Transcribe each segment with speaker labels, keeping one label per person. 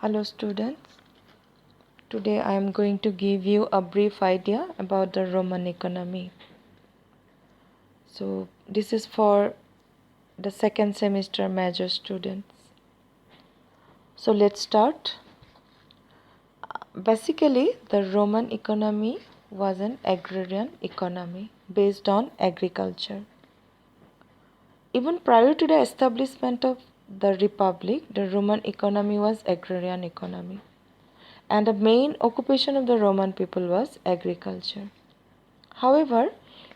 Speaker 1: Hello students, today I am going to give you a brief idea about the Roman economy. So this is for the second semester major students. So let's start. Basically, the Roman economy was an agrarian economy based on agriculture. Even prior to the establishment of the Republic, the Roman economy was agrarian economy. And the main occupation of the Roman people was agriculture. However,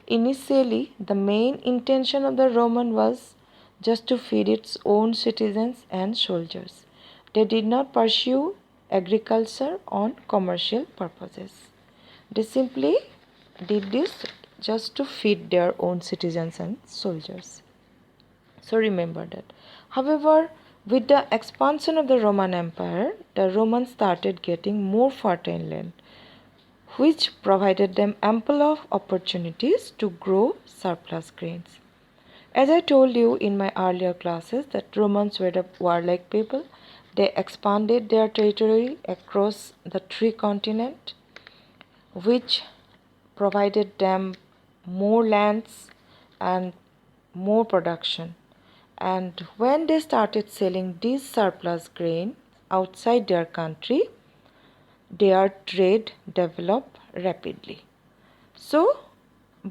Speaker 1: initially the main intention of the Roman was just to feed its own citizens and soldiers. They did not pursue agriculture on commercial purposes. They simply did this just to feed their own citizens and soldiers. So remember that. However, with the expansion of the Roman Empire, the Romans started getting more fertile land, which provided them ample of opportunities to grow surplus grains. As I told you in my earlier classes that Romans were a warlike people. They expanded their territory across the three continents, which provided them more lands and more production. And when they started selling these surplus grain outside their country, their trade developed rapidly. So,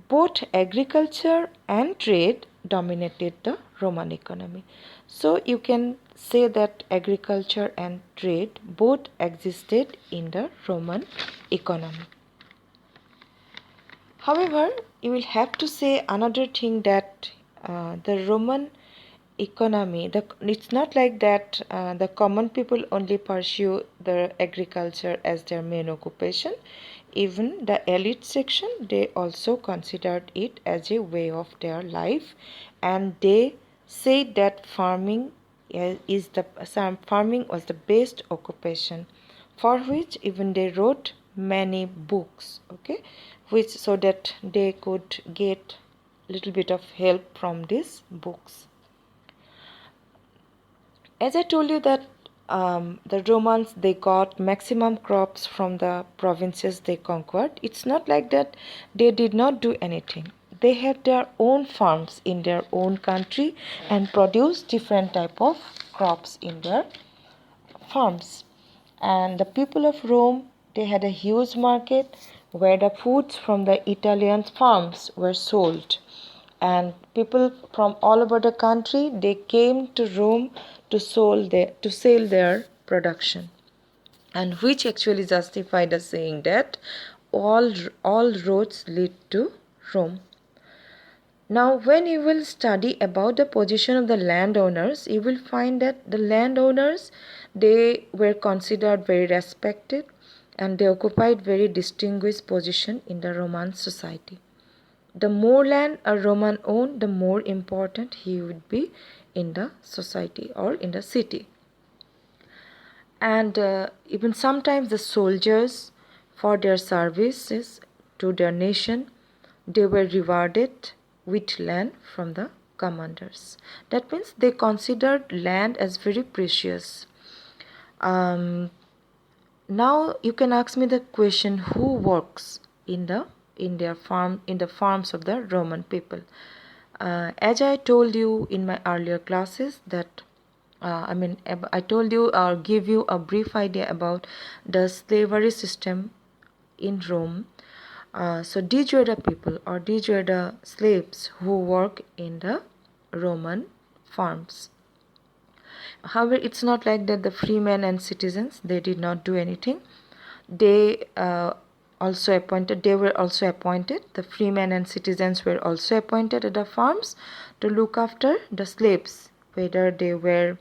Speaker 1: both agriculture and trade dominated the Roman economy. So, you can say that agriculture and trade both existed in the Roman economy. However, you will have to say another thing that the Roman economy, it's not like that the common people only pursue the agriculture as their main occupation. Even the elite section, they also considered it as a way of their life, and they said that farming was the best occupation, for which even they wrote many books, okay, which so that they could get little bit of help from these books. As I told you that the Romans, they got maximum crops from the provinces they conquered. It's not like that they did not do anything. They had their own farms in their own country and produced different type of crops in their farms. And the people of Rome, they had a huge market where the foods from the Italian farms were sold, and people from all over the country, they came to Rome to sell their production, and which actually justified the saying that all roads lead to Rome. Now, when you will study about the position of the landowners, you will find that the landowners, they were considered very respected, and they occupied very distinguished position in the Roman society. The more land a Roman owned, the more important he would be in the society or in the city. And even sometimes the soldiers, for their services to their nation, they were rewarded with land from the commanders. That means they considered land as very precious. Now you can ask me the question: who works in the farms of the Roman people? As I told you in my earlier classes that I told you or give you a brief idea about the slavery system in Rome. So these were the people, or these were the slaves who work in the Roman farms. However, it's not like that the free men and citizens, they did not do anything. They were also appointed. The freemen and citizens were also appointed at the farms to look after the slaves, whether they were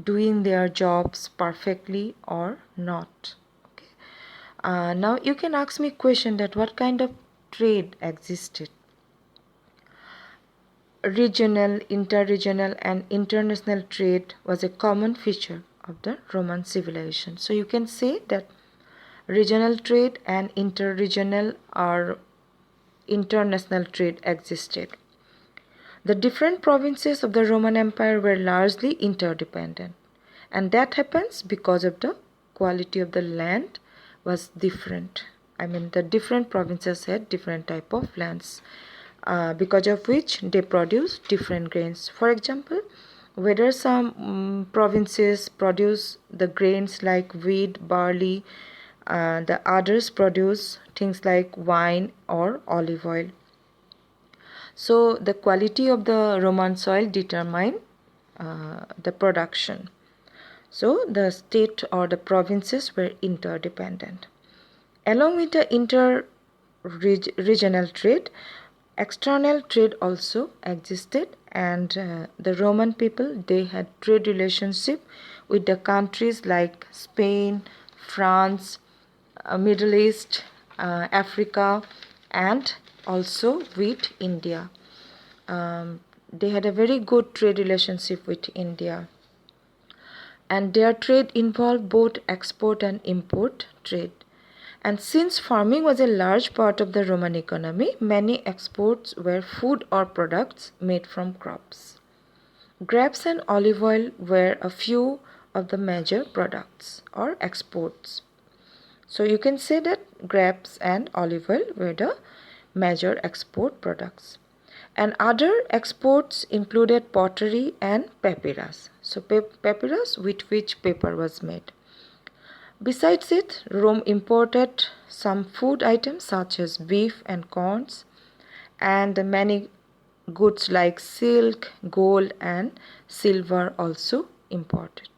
Speaker 1: doing their jobs perfectly or not. Okay. Now you can ask me a question that what kind of trade existed. Regional, interregional, and international trade was a common feature of the Roman civilization. So you can say that regional trade and interregional or international trade existed. The different provinces of the Roman Empire were largely interdependent, and that happens because of the quality of the land was different. I mean, the different provinces had different type of lands, because of which they produce different grains. For example, whether some provinces produce the grains like wheat, barley, the others produce things like wine or olive oil. So the quality of the Roman soil determine the production. So the state or the provinces were interdependent. Along with the inter-regional trade, external trade also existed, and the Roman people, they had trade relationship with the countries like Spain, France, Middle East, Africa, and also with India. They had a very good trade relationship with India, and their trade involved both export and import trade. And since farming was a large part of the Roman economy, many exports were food or products made from crops. Grapes and olive oil were a few of the major products or exports. So you can say that grapes and olive oil were the major export products. And other exports included pottery and papyrus. So papyrus, with which paper was made. Besides it, Rome imported some food items such as beef and corns, and many goods like silk, gold, and silver also imported.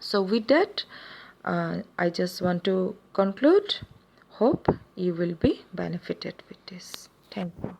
Speaker 1: So with that, I just want to conclude. Hope you will be benefited with this. Thank you.